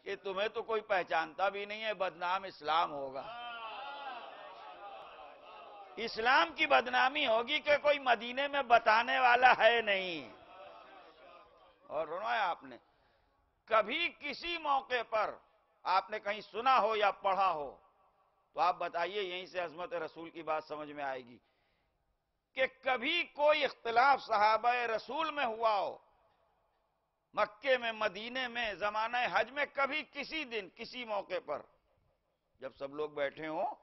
کہ تمہیں تو کوئی پہچانتا بھی نہیں ہے، بدنام اسلام ہوگا۔ اسلام کی بدنامی ہوگی کہ کوئی مدینے میں بتانے والا ہے نہیں۔ اور سنایا آپ نے کبھی کسی موقع پر آپ نے کہیں سنا ہو یا پڑھا ہو تو آپ بتائیے، یہیں سے عظمت رسول کی بات سمجھ میں آئے گی، کہ کبھی کوئی اختلاف صحابہ رسول میں ہوا ہو، مکے میں، مدینے میں، زمانہ حج میں، کبھی کسی دن کسی موقع پر جب سب لوگ بیٹھے ہوں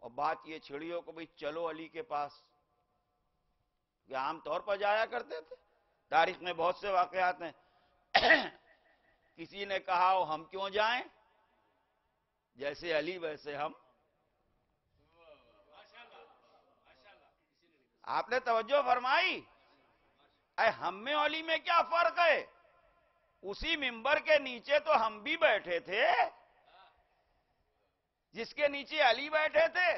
اور بات یہ چھڑی ہو کہ بھئی چلو علی کے پاس، یہ عام طور پر جایا کرتے تھے۔ تاریخ میں بہت سے واقعات ہیں۔ کسی نے کہا ہو ہم کیوں جائیں، جیسے علی ویسے ہم۔ آپ نے توجہ فرمائی؟ اے ہم میں علی میں کیا فرق ہے؟ اسی منبر کے نیچے تو ہم بھی بیٹھے تھے جس کے نیچے علی بیٹھے تھے۔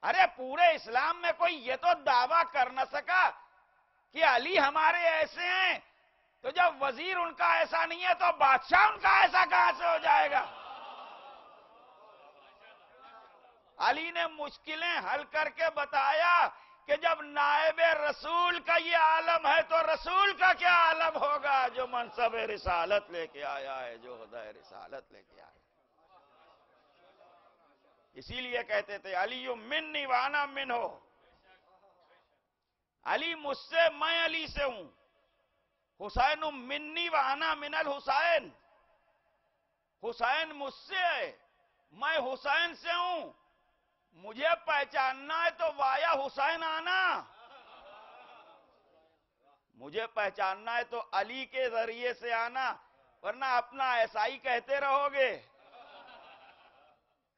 ارے پورے اسلام میں کوئی یہ تو دعویٰ کر نہ سکا کہ علی ہمارے ایسے ہیں، تو جب وزیر ان کا ایسا نہیں ہے تو بادشاہ ان کا ایسا کہاں سے ہو جائے گا؟ علی نے مشکلیں حل کر کے بتایا کہ جب نائب رسول کا یہ عالم ہے تو رسول کا کیا عالم ہوگا، جو منصب رسالت لے کے آیا ہے، جو عہدہ رسالت لے کے آیا ہے۔ اسی لیے کہتے تھے علی منی وانا منہ، علی مجھ سے، میں علی سے ہوں۔ حسین منی وانا من الحسین، حسین مجھ سے ہے، میں حسین سے ہوں۔ مجھے پہچاننا ہے تو وایا حسین آنا، مجھے پہچاننا ہے تو علی کے ذریعے سے آنا، ورنہ اپنا ایسا ہی کہتے رہو گے،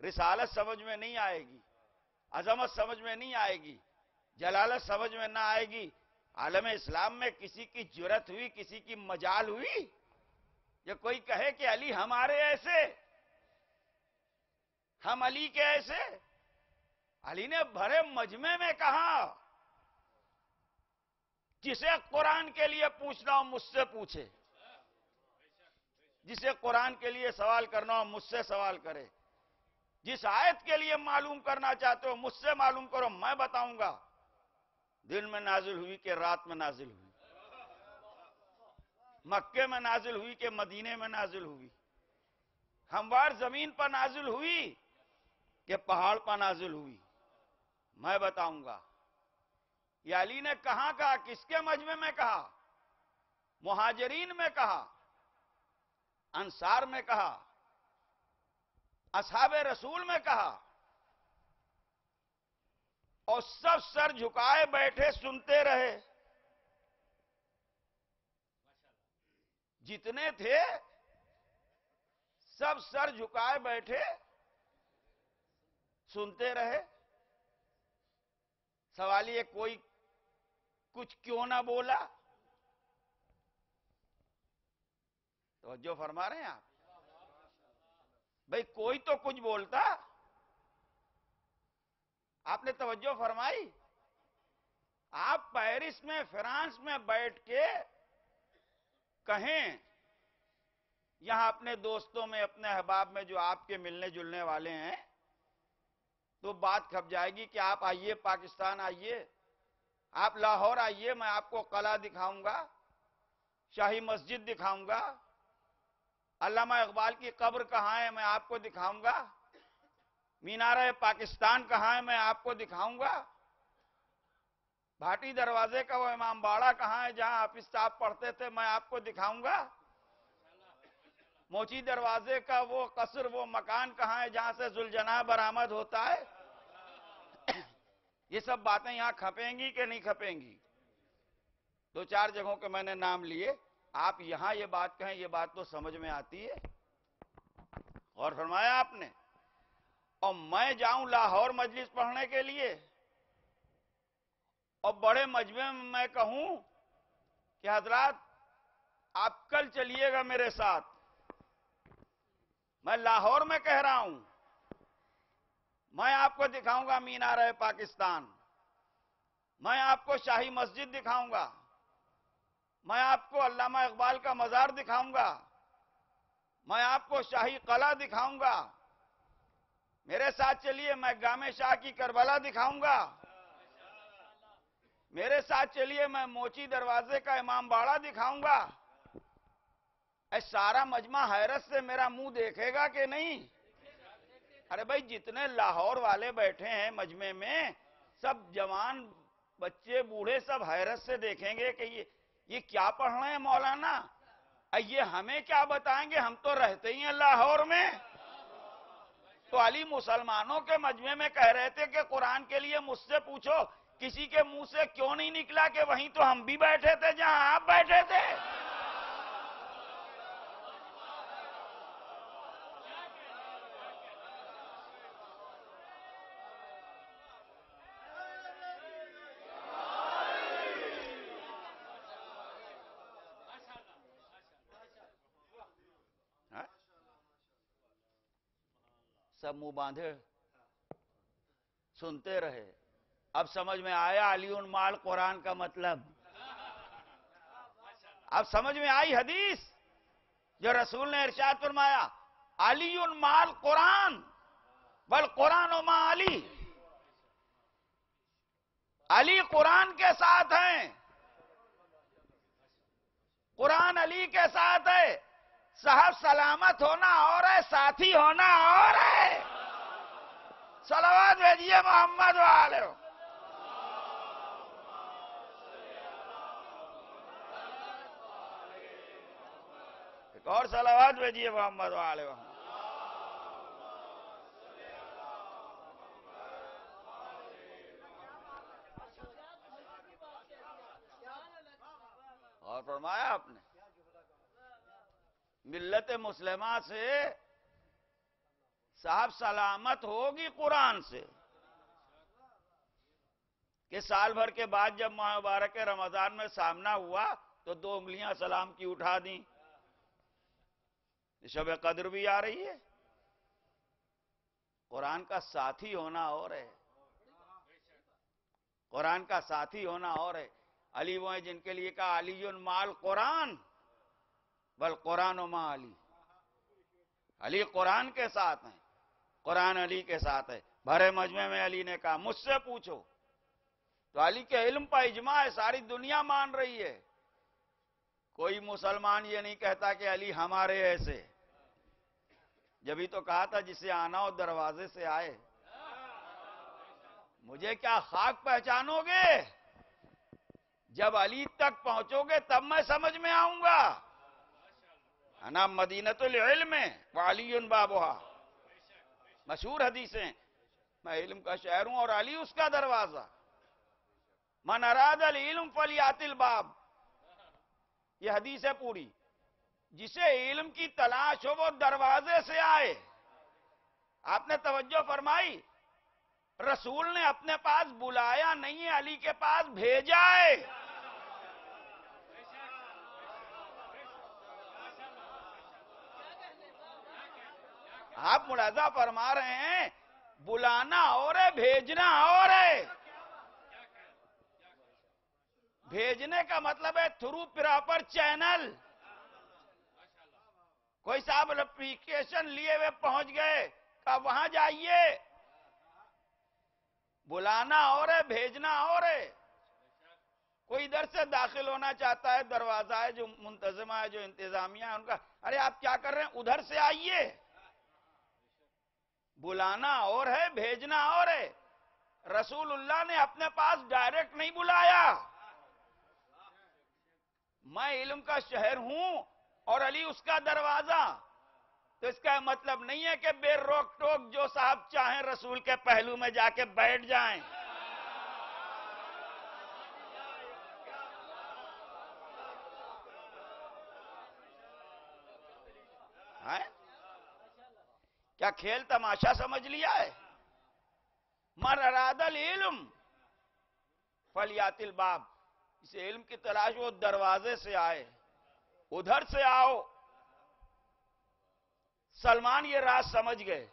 رسالت سمجھ میں نہیں آئے گی، عظمت سمجھ میں نہیں آئے گی، جلالت سمجھ میں نہ آئے گی۔ عالم اسلام میں کسی کی جرأت ہوئی، کسی کی مجال ہوئی یہ کوئی کہے کہ علی ہمارے ایسے، ہم علی کے ایسے؟ علی نے بھرے مجمع میں کہا جسے قرآن کے لیے پوچھنا ہو مجھ سے پوچھے، جسے قرآن کے لیے سوال کرنا ہو مجھ سے سوال کرے، جس آیت کے لیے معلوم کرنا چاہتے ہو مجھ سے معلوم کرو، میں بتاؤں گا دن میں نازل ہوئی کہ رات میں نازل ہوئی، مکے میں نازل ہوئی کہ مدینے میں نازل ہوئی، ہموار زمین پر نازل ہوئی کہ پہاڑ پر نازل ہوئی، میں بتاؤں گا۔ یہ علی نے کہاں کہا، کس کے مجمع میں کہا؟ مہاجرین میں کہا، انصار میں کہا، اصحاب رسول میں کہا، اور سب سر جھکائے بیٹھے سنتے رہے، جتنے تھے سب سر جھکائے بیٹھے سنتے رہے۔ سوال یہ کوئی کچھ کیوں نہ بولا؟ توجہ فرما رہے ہیں آپ؟ بھئی کوئی تو کچھ بولتا۔ آپ نے توجہ فرمائی؟ آپ پیرس میں، فرانس میں بیٹھ کے کہیں یہاں اپنے دوستوں میں، اپنے احباب میں جو آپ کے ملنے جلنے والے ہیں، تو بات کھپ جائے گی کہ آپ آئیے، پاکستان آئیے، آپ لاہور آئیے، میں آپ کو قلعہ دکھاؤں گا، شاہی مسجد دکھاؤں گا، علامہ اقبال کی قبر کہاں ہے میں آپ کو دکھاؤں گا، مینار پاکستان کہاں ہے میں آپ کو دکھاؤں گا، بھاٹی دروازے کا وہ امام باڑہ کہاں ہے جہاں حافظ صاحب پڑھتے تھے میں آپ کو دکھاؤں گا، موچی دروازے کا وہ قصر، وہ مکان کہاں ہے جہاں سے ذوالجناح برآمد ہوتا ہے۔ یہ سب باتیں یہاں کھپیں گی کہ نہیں کھپیں گی؟ دو چار جگہوں کے میں نے نام لیے، آپ یہاں یہ بات کہیں، یہ بات تو سمجھ میں آتی ہے؟ اور فرمایا آپ نے، اور میں جاؤں لاہور مجلس پڑھنے کے لیے اور بڑے مجمع میں میں کہوں کہ حضرات آپ کل چلیے گا میرے ساتھ، میں لاہور میں کہہ رہا ہوں، میں آپ کو دکھاؤں گا مینار پاکستان، میں آپ کو شاہی مسجد دکھاؤں گا، میں آپ کو علامہ اقبال کا مزار دکھاؤں گا، میں آپ کو شاہی قلعہ دکھاؤں گا، میرے ساتھ چلیے میں گامے شاہ کی کربلا دکھاؤں گا، میرے ساتھ چلیے میں موچی دروازے کا امام باڑہ دکھاؤں گا۔ اے سارا مجمع حیرت سے میرا منہ دیکھے گا کہ نہیں؟ ارے بھائی جتنے لاہور والے بیٹھے ہیں مجمع میں، سب جوان بچے بوڑھے سب حیرت سے دیکھیں گے کہ یہ کیا پڑھ رہے ہیں مولانا، یہ ہمیں کیا بتائیں گے، ہم تو رہتے ہی ہیں لاہور میں۔ تو علی مسلمانوں کے مجمع میں کہہ رہے تھے کہ قرآن کے لیے مجھ سے پوچھو، کسی کے منہ سے کیوں نہیں نکلا کہ وہیں تو ہم بھی بیٹھے تھے جہاں آپ بیٹھے تھے؟ سب منہ باندھے سنتے رہے۔ اب سمجھ میں آیا علی مال قرآن کا مطلب؟ اب سمجھ میں آئی حدیث جو رسول نے ارشاد فرمایا، علی مال قرآن بل قرآن و ما علی، علی قرآن کے ساتھ ہیں، قرآن علی کے ساتھ ہے۔ صاحب سلامت ہونا اور ہے، ساتھی ہونا اور ہے۔ صلوات بھیجیے محمد والے۔ ایک اور صلوات بھیجیے محمد والے۔ اور فرمایا آپ نے ملت مسلمہ سے صاحب سلامت ہوگی قرآن سے، کہ سال بھر کے بعد جب ماہ مبارک رمضان میں سامنا ہوا تو 2 انگلیاں سلام کی اٹھا دیں۔ شب قدر بھی آ رہی ہے، قرآن کا ساتھی ہونا اور ہے، قرآن کا ساتھی ہونا اور ہے۔ علی وہ ہیں جن کے لیے کہا علی مال قرآن بل قرآن و ما علی، علی قرآن کے ساتھ ہیں، قرآن علی کے ساتھ ہے۔ بھرے مجمع میں علی نے کہا مجھ سے پوچھو، تو علی کے علم پر اجماع ہے، ساری دنیا مان رہی ہے۔ کوئی مسلمان یہ نہیں کہتا کہ علی ہمارے ایسے، جبھی تو کہا تھا جسے آنا ہو دروازے سے آئے۔ مجھے کیا خاک پہچانو گے؟ جب علی تک پہنچو گے تب میں سمجھ میں آؤں گا۔ انا مدینۃ العلم وعلی بابھا، مشہور حدیثیں، میں علم کا شہر ہوں اور علی اس کا دروازہ۔ من اراد العلم فلیات الباب، یہ حدیث ہے پوری، جسے علم کی تلاش ہو وہ دروازے سے آئے۔ آپ نے توجہ فرمائی، رسول نے اپنے پاس بلایا نہیں، علی کے پاس بھیجا ہے۔ آپ ملاحظہ فرما رہے ہیں، بلانا اور ہے، بھیجنا اور ہے۔ بھیجنے کا مطلب ہے تھرو پراپر چینل۔ کوئی صاحب اپلیکیشن لیے ہوئے پہنچ گئے، کہا وہاں جائیے۔ بلانا اور ہے، بھیجنا اور ہے۔ کوئی ادھر سے داخل ہونا چاہتا ہے، دروازہ ہے جو منتظمہ ہے، جو انتظامیہ ہے، ان کا ارے آپ کیا کر رہے ہیں، ادھر سے آئیے۔ بلانا اور ہے، بھیجنا اور ہے۔ رسول اللہ نے اپنے پاس ڈائریکٹ نہیں بلایا، میں علم کا شہر ہوں اور علی اس کا دروازہ، تو اس کا مطلب نہیں ہے کہ بے روک ٹوک جو صاحب چاہیں رسول کے پہلو میں جا کے بیٹھ جائیں۔ کیا کھیل تماشا سمجھ لیا ہے؟ من اراد العلم فلیات الباب، اسے علم کی تلاش وہ دروازے سے آئے، ادھر سے آؤ۔ سلمان یہ راز سمجھ گئے۔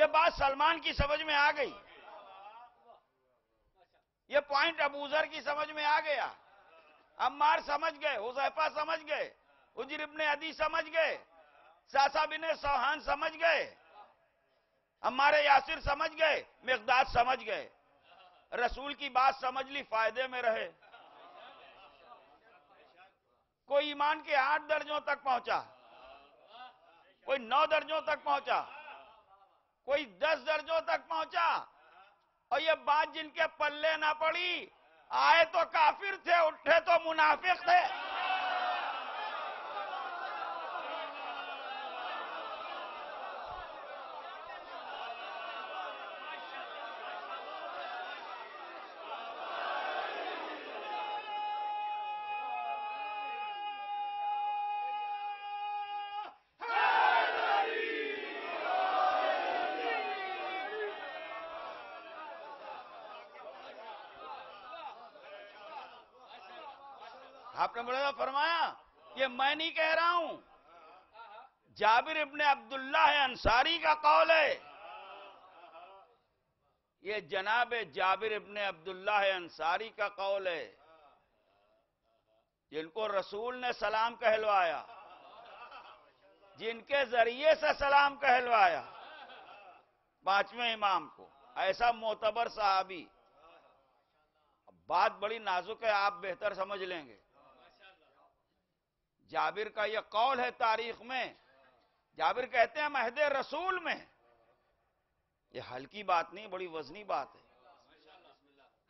یہ بات سلمان کی سمجھ میں آ گئی، یہ پوائنٹ ابو ذر کی سمجھ میں آ گیا، عمار سمجھ گئے، حذیفہ سمجھ گئے، حجر ابن عدی سمجھ گئے، ساسا بن سوحان سمجھ گئے، عمار یاسر سمجھ گئے، مقداد سمجھ گئے، رسول کی بات سمجھ لی، فائدے میں رہے۔ کوئی ایمان کے 8 درجوں تک پہنچا، کوئی 9 درجوں تک پہنچا، کوئی 10 درجوں تک پہنچا، اور یہ بات جن کے پلے نہ پڑی، آئے تو کافر تھے، اٹھے تو منافق تھے۔ آپ نے بڑا فرمایا، یہ میں نہیں کہہ رہا ہوں، جابر ابن عبداللہ انصاری کا قول ہے، یہ جناب جابر ابن عبداللہ انصاری کا قول ہے، جن کو رسول نے سلام کہلوایا، جن کے ذریعے سے سلام کہلوایا، 5ویں امام کو، ایسا معتبر صحابی۔ بات بڑی نازک ہے، آپ بہتر سمجھ لیں گے۔ جابر کا یہ قول ہے تاریخ میں، جابر کہتے ہیں ہم عہد رسول میں، یہ ہلکی بات نہیں، بڑی وزنی بات ہے،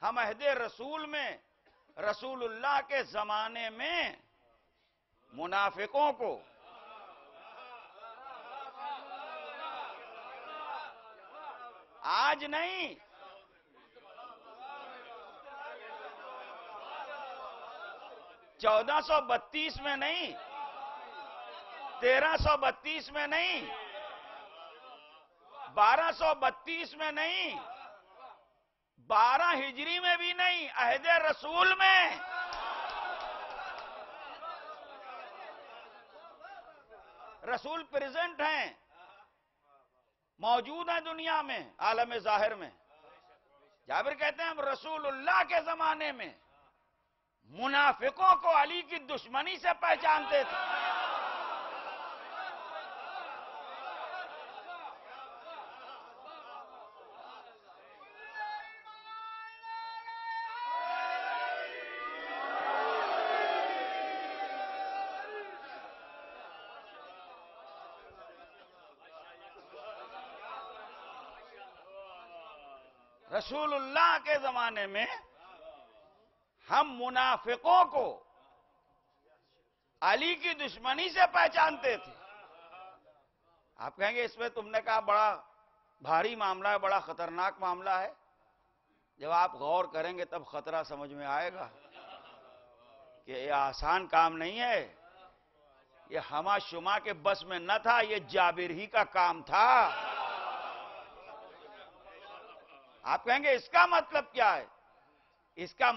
ہم عہد رسول میں، رسول اللہ کے زمانے میں منافقوں کو آج نہیں، 1432 میں نہیں، 1332 میں نہیں، 1232 میں نہیں، 12 ہجری میں بھی نہیں، عہد رسول میں رسول پریزنٹ ہیں، موجود ہیں دنیا میں، عالم ظاہر میں۔ جابر کہتے ہیں ہم رسول اللہ کے زمانے میں منافقوں کو علی کی دشمنی سے پہچانتے تھے۔ رسول اللہ کے زمانے میں ہم منافقوں کو علی کی دشمنی سے پہچانتے تھے۔ آپ کہیں گے اس میں تم نے کہا بڑا بھاری معاملہ ہے، بڑا خطرناک معاملہ ہے، جب آپ غور کریں گے تب خطرہ سمجھ میں آئے گا کہ یہ آسان کام نہیں ہے، یہ ہما شما کے بس میں نہ تھا، یہ جابر ہی کا کام تھا۔ آپ کہیں گے اس کا مطلب کیا ہے؟ اس کا